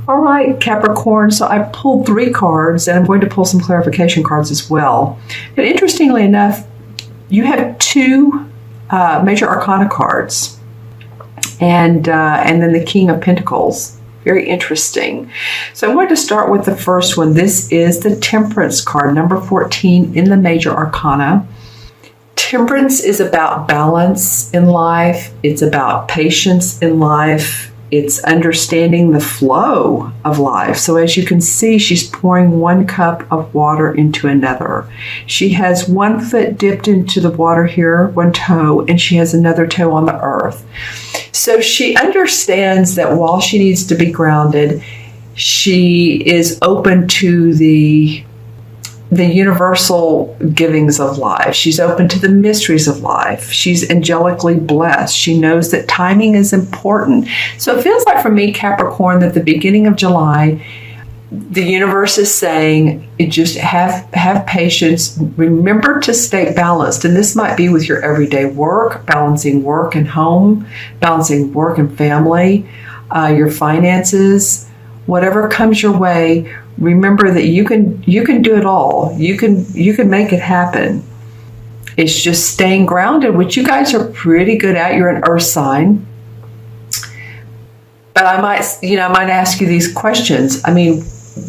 All right, Capricorn. So I pulled 3 cards, and I'm going to pull some clarification cards as well. But interestingly enough, you have 2 major arcana cards, and then the King of Pentacles. Very interesting. So I'm going to start with the first one. This is the Temperance card, number 14 in the major arcana. Temperance is about balance in life. It's about patience in life. It's understanding the flow of life. So as you can see, she's pouring 1 cup of water into another. She has 1 foot dipped into the water here, 1 toe, and she has another toe on the earth. So she understands that while she needs to be grounded, she is open to the universal givings of life. She's open to the mysteries of life. She's angelically blessed. She knows that timing is important. So it feels like for me, Capricorn, that the beginning of July, the universe is saying, just have patience. Remember to stay balanced. And this might be with your everyday work, balancing work and home, balancing work and family, your finances, whatever comes your way. Remember that you can do it all. You can make it happen. It's just staying grounded, which you guys are pretty good at. You're an earth sign. But I might ask you these questions. I mean,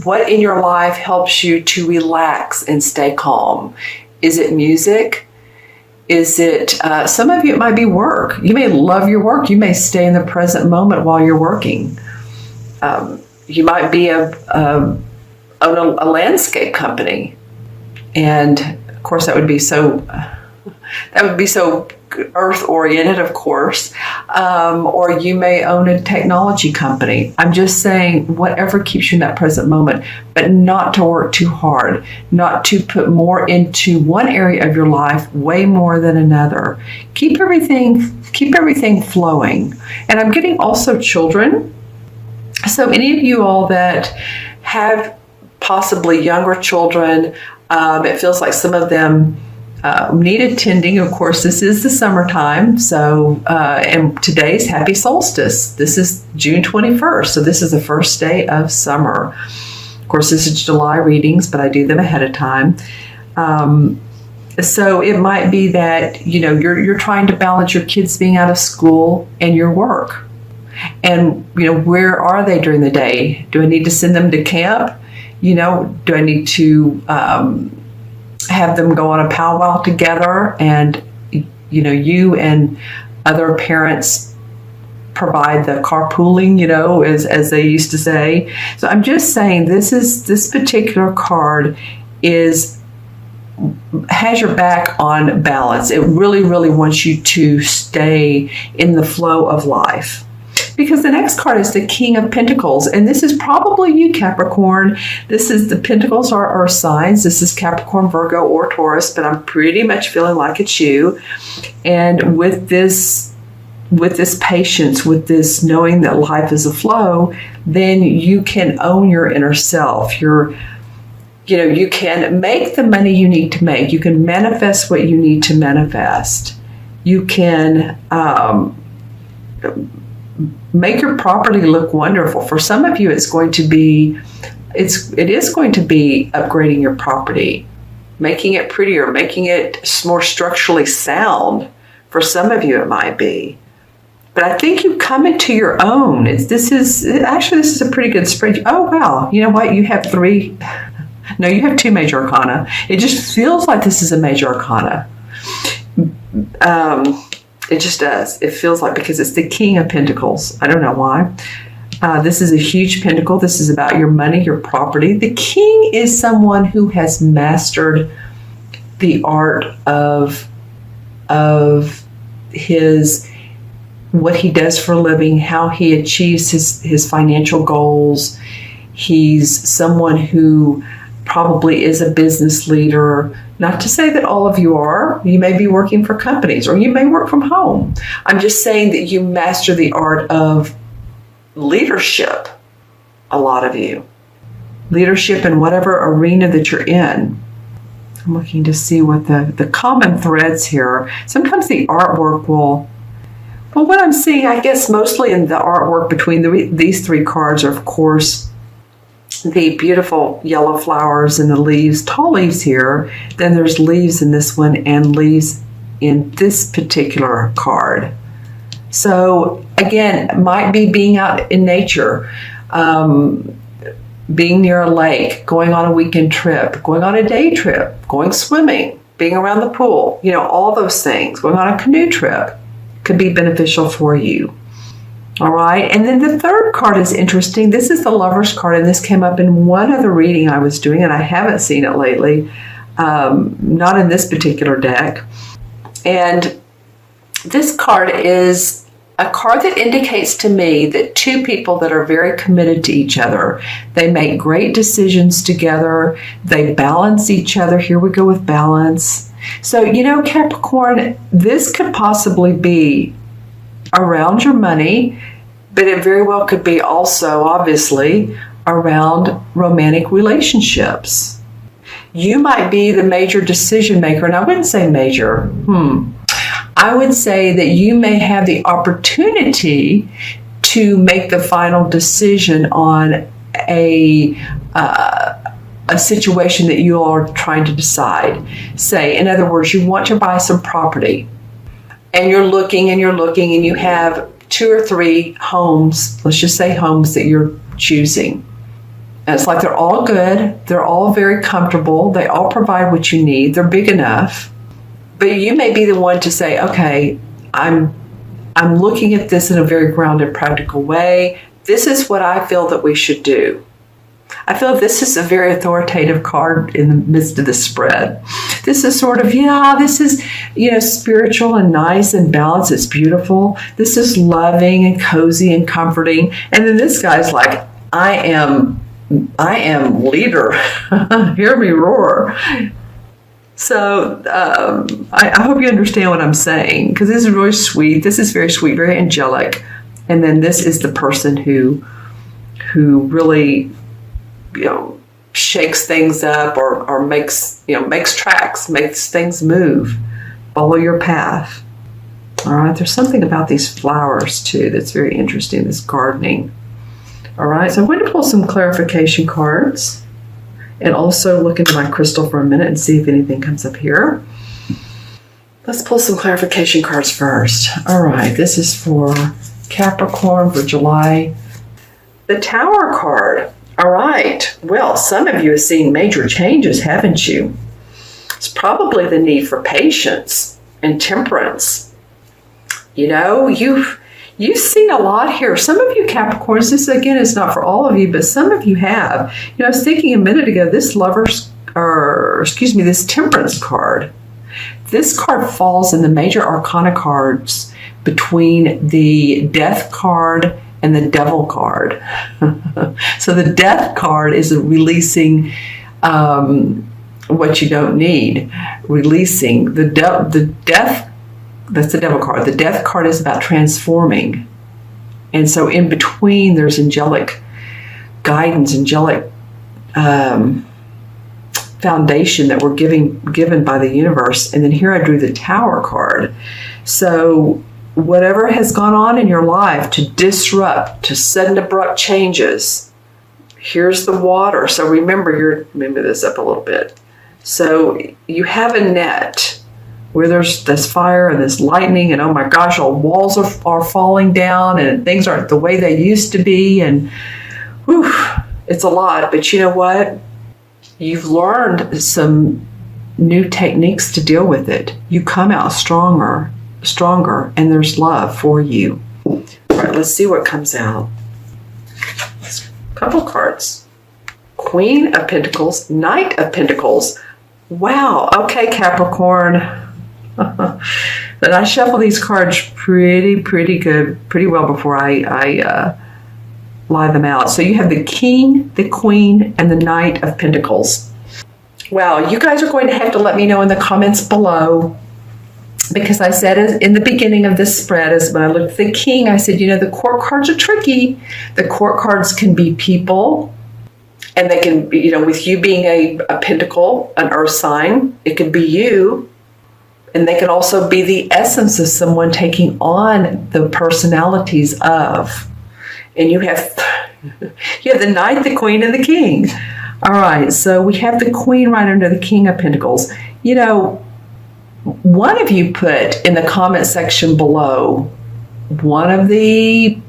what in your life helps you to relax and stay calm? Is it music? Is it, some of you, it might be work. You may love your work. You may stay in the present moment while you're working. You might be own a landscape company, and of course that would be so earth oriented, of course. Or you may own a technology company. I'm just saying, whatever keeps you in that present moment, but not to work too hard, not to put more into one area of your life way more than another. Keep everything flowing. And I'm getting also children. So any of you all that have possibly younger children, it feels like some of them need attending. Of course, this is the summertime. So, and today's happy solstice. This is June 21st. So this is the first day of summer. Of course, this is July readings, but I do them ahead of time. So it might be that, you're trying to balance your kids being out of school and your work. And, where are they during the day? Do I need to send them to camp? Do I need to have them go on a powwow together, and you and other parents provide the carpooling, as they used to say. So I'm just saying, this particular card has your back on balance. It really, really wants you to stay in the flow of life. Because the next card is the King of Pentacles, and this is probably you, Capricorn. This is, the Pentacles are earth signs. This is Capricorn, Virgo, or Taurus, but I'm pretty much feeling like it's you. And with this patience, with this knowing that life is a flow, then you can own your inner self. You can make the money you need to make. You can manifest what you need to manifest. You can make your property look wonderful. For some of you, it is going to be upgrading your property, making it prettier, making it more structurally sound. For some of you, it might be. But I think you come into your own. This is a pretty good spread. Oh, wow. You know what? You have 3. No, you have 2 major arcana. It just feels like this is a major arcana. It just does. It feels like, because it's the King of Pentacles. I don't know why. This is a huge pentacle. This is about your money, your property. The king is someone who has mastered the art of what he does for a living, how he achieves his financial goals. He's someone who probably is a business leader. Not to say that all of you are. You may be working for companies, or you may work from home. I'm just saying that you master the art of leadership, a lot of you. Leadership in whatever arena that you're in. I'm looking to see what the common threads here. Sometimes the artwork will Well, what I'm seeing, I guess, mostly in the artwork between these three cards are, of course, the beautiful yellow flowers and the leaves, tall leaves here. Then there's leaves in this one and leaves in this particular card. So again, might be being out in nature, being near a lake, going on a weekend trip, going on a day trip, going swimming, being around the pool, all those things, going on a canoe trip could be beneficial for you. All right. And then the third card is interesting. This is the Lover's card, and this came up in one other reading I was doing, and I haven't seen it lately, not in this particular deck. And this card is a card that indicates to me that two people that are very committed to each other, they make great decisions together, they balance each other. Here we go with balance. So, Capricorn, this could possibly be around your money, but it very well could be also, obviously, around romantic relationships. You might be the major decision maker, and I wouldn't say major. I would say that you may have the opportunity to make the final decision on a situation that you are trying to decide. Say, in other words, you want to buy some property, and you're looking and you have 2 or 3 homes, let's just say homes that you're choosing. And it's like they're all good, they're all very comfortable, they all provide what you need, they're big enough. But you may be the one to say, okay, I'm looking at this in a very grounded, practical way. This is what I feel that we should do. I feel this is a very authoritative card in the midst of the spread. This is sort of, this is, spiritual and nice and balanced. It's beautiful. This is loving and cozy and comforting. And then this guy's like, I am leader. Hear me roar. So I hope you understand what I'm saying, because this is really sweet. This is very sweet, very angelic. And then this is the person who really, shakes things up or makes tracks, makes things move. Follow your path. All right. There's something about these flowers too that's very interesting. This gardening. All right. So I'm going to pull some clarification cards. And also look into my crystal for a minute and see if anything comes up here. Let's pull some clarification cards first. All right, this is for Capricorn for July. The Tower card. All right, well, some of you have seen major changes, haven't you? It's probably the need for patience and temperance. You've seen a lot here. Some of you Capricorns, this again is not for all of you, but some of you have. I was thinking a minute ago, this Temperance card. This card falls in the major arcana cards between the Death card and the Devil card. So the Death card is releasing what you don't need. Releasing the Death. That's the Devil card. The Death card is about transforming. And so in between, there's angelic guidance, angelic foundation that we're given by the universe. And then here I drew the Tower card. So whatever has gone on in your life to disrupt, to sudden abrupt changes, here's the water. So remember this up a little bit. So you have a net where there's this fire and this lightning, and oh my gosh, all walls are falling down and things aren't the way they used to be, and it's a lot. But you know what? You've learned some new techniques to deal with it. You come out stronger, and there's love for you. All right, let's see what comes out. Couple cards. Queen of Pentacles, Knight of Pentacles. Wow. Okay, Capricorn. But I shuffle these cards pretty good, pretty well before I lie them out. So you have the King, the Queen, and the Knight of Pentacles. Wow, you guys are going to have to let me know in the comments below, because I said in the beginning of this spread, as when I looked at the King, I said, the Court cards are tricky. The Court cards can be people, and they can be, with you being a Pentacle, an Earth sign, it could be you. And they can also be the essence of someone taking on the personalities of. And you have the Knight, the Queen, and the King. All right, so we have the Queen right under the King of Pentacles. You know, one of you put in the comment section below one of the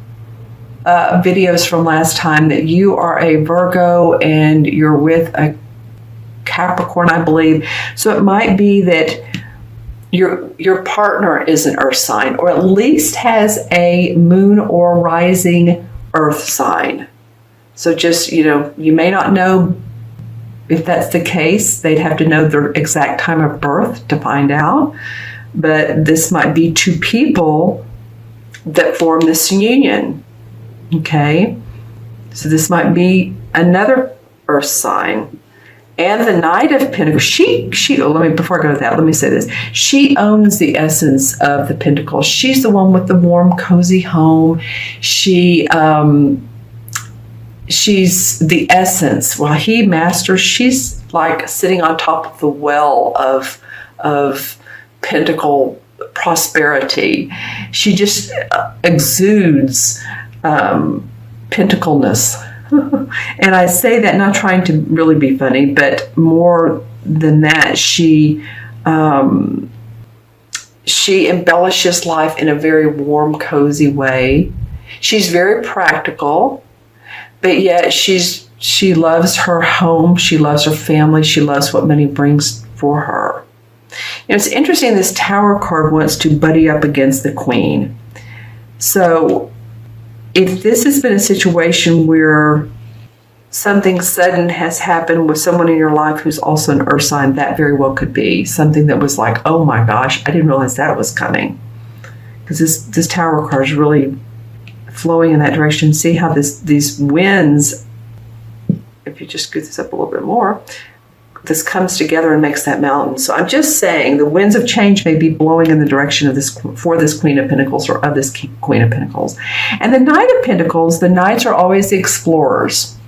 videos from last time that you are a Virgo and you're with a Capricorn, I believe. So it might be that your partner is an earth sign, or at least has a moon or rising earth sign. So just, you know, you may not know if that's the case. They'd have to know their exact time of birth to find out. But this might be two people that form this union. Okay? So this might be another earth sign. And the Knight of Pentacles, before I go to that, let me say this. She owns the essence of the Pentacles. She's the one with the warm, cozy home. She's the essence. While he masters, she's like sitting on top of the well of Pentacle prosperity. She just exudes Pentacleness. And I say that not trying to really be funny, but more than that, she embellishes life in a very warm, cozy way. She's very practical, but yet she loves her home, she loves her family, she loves what money brings for her. You know, it's interesting, this Tower card wants to buddy up against the Queen. So if this has been a situation where something sudden has happened with someone in your life who's also an earth sign, that very well could be something that was like, oh my gosh, I didn't realize that was coming. Because this Tower card is really flowing in that direction. See how these winds, if you just scoot this up a little bit more, this comes together and makes that mountain. So I'm just saying the winds of change may be blowing in the direction of this, for this Queen of Pentacles, or of this Queen of Pentacles. And the Knight of Pentacles, the Knights are always the explorers.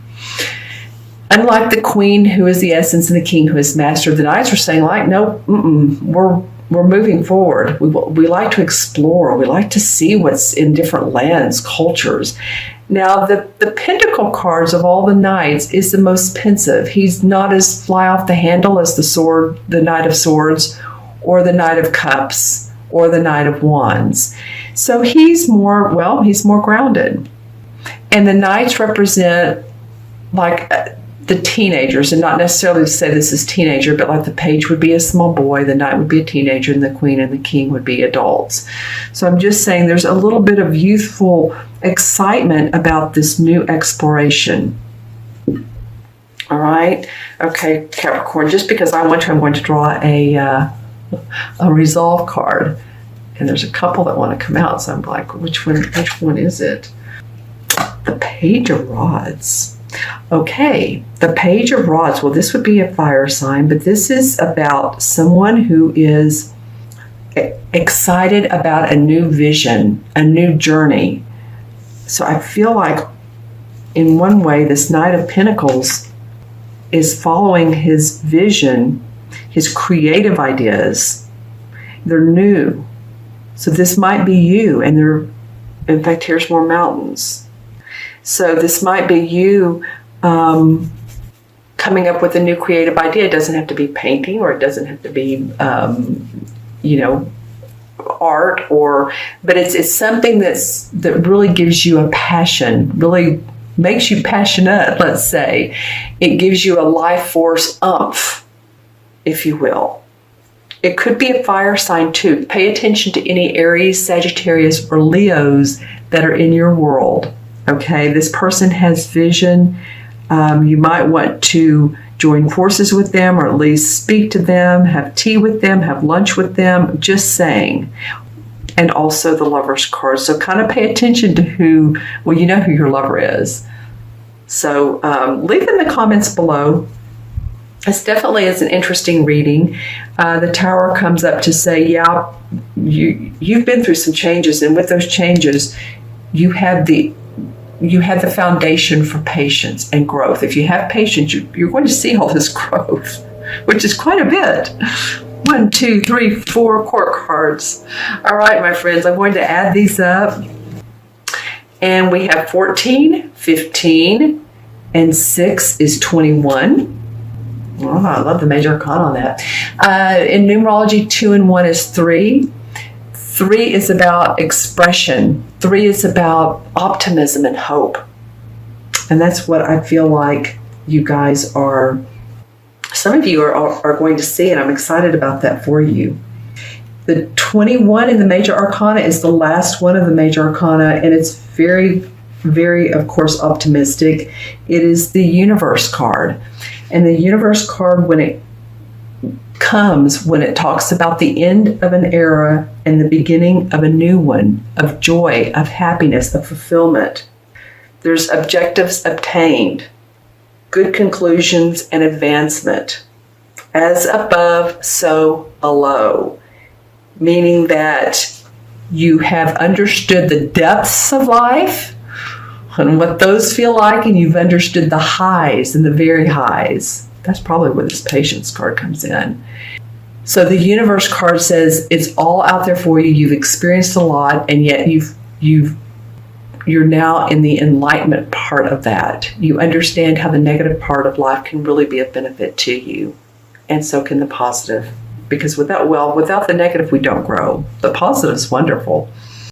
Unlike the Queen, who is the essence, and the King, who is master, the Knights are saying, like, no, we're moving forward. We like to explore. We like to see what's in different lands, cultures. Now, the Pentacle cards of all the Knights is the most pensive. He's not as fly off the handle as the Knight of Swords, or the Knight of Cups, or the Knight of Wands. So he's more grounded. And the Knights represent like the teenagers, and not necessarily to say this is teenager, but like the Page would be a small boy, the Knight would be a teenager, and the Queen and the King would be adults. So I'm just saying there's a little bit of youthful excitement about this new exploration. All right. Okay, Capricorn, just because I want to, I'm going to draw a resolve card. And there's a couple that want to come out, so I'm like, which one is it? The Page of Rods. Okay, the Page of Rods. Well, this would be a fire sign, but this is about someone who is excited about a new vision, a new journey. So I feel like in one way, this Knight of Pentacles is following his vision, his creative ideas. They're new. So this might be you, and in fact, here's more mountains. So this might be you coming up with a new creative idea. It doesn't have to be painting, or it doesn't have to be, art, but it's something that really gives you a passion, really makes you passionate, let's say. It gives you a life force umph, if you will. It could be a fire sign too. Pay attention to any Aries, Sagittarius, or Leos that are in your world. Okay, this person has vision. You might want to join forces with them, or at least speak to them, have tea with them, have lunch with them, just saying. And also the Lover's card. So kind of pay attention to you know who your lover is. So leave in the comments below. This definitely is an interesting reading. The Tower comes up to say, yeah, you've been through some changes, and with those changes, you have the foundation for patience and growth. If you have patience, you're going to see all this growth, which is quite a bit. 1, 2, 3, 4 court cards. All right, my friends, I'm going to add these up. And we have 14, 15, and 6 is 21. Oh, I love the major arcana on that. In numerology, 2 and 1 is 3. 3 is about expression. 3 is about optimism and hope. And that's what I feel like you guys are, some of you are going to see, and I'm excited about that for you. The 21 in the major arcana is the last one of the major arcana, and it's very, very, of course, optimistic. It is the universe card. And the universe card, when it comes, when it talks about the end of an era and the beginning of a new one, of joy, of happiness, of fulfillment. There's objectives obtained, good conclusions, and advancement. As above, so below. Meaning that you have understood the depths of life and what those feel like, and you've understood the highs and the very highs. That's probably where this patience card comes in. So the universe card says it's all out there for you. You've experienced a lot, and yet you're now in the enlightenment part of that. You understand how the negative part of life can really be of benefit to you, and so can the positive. Because without the negative, we don't grow. The positive is wonderful.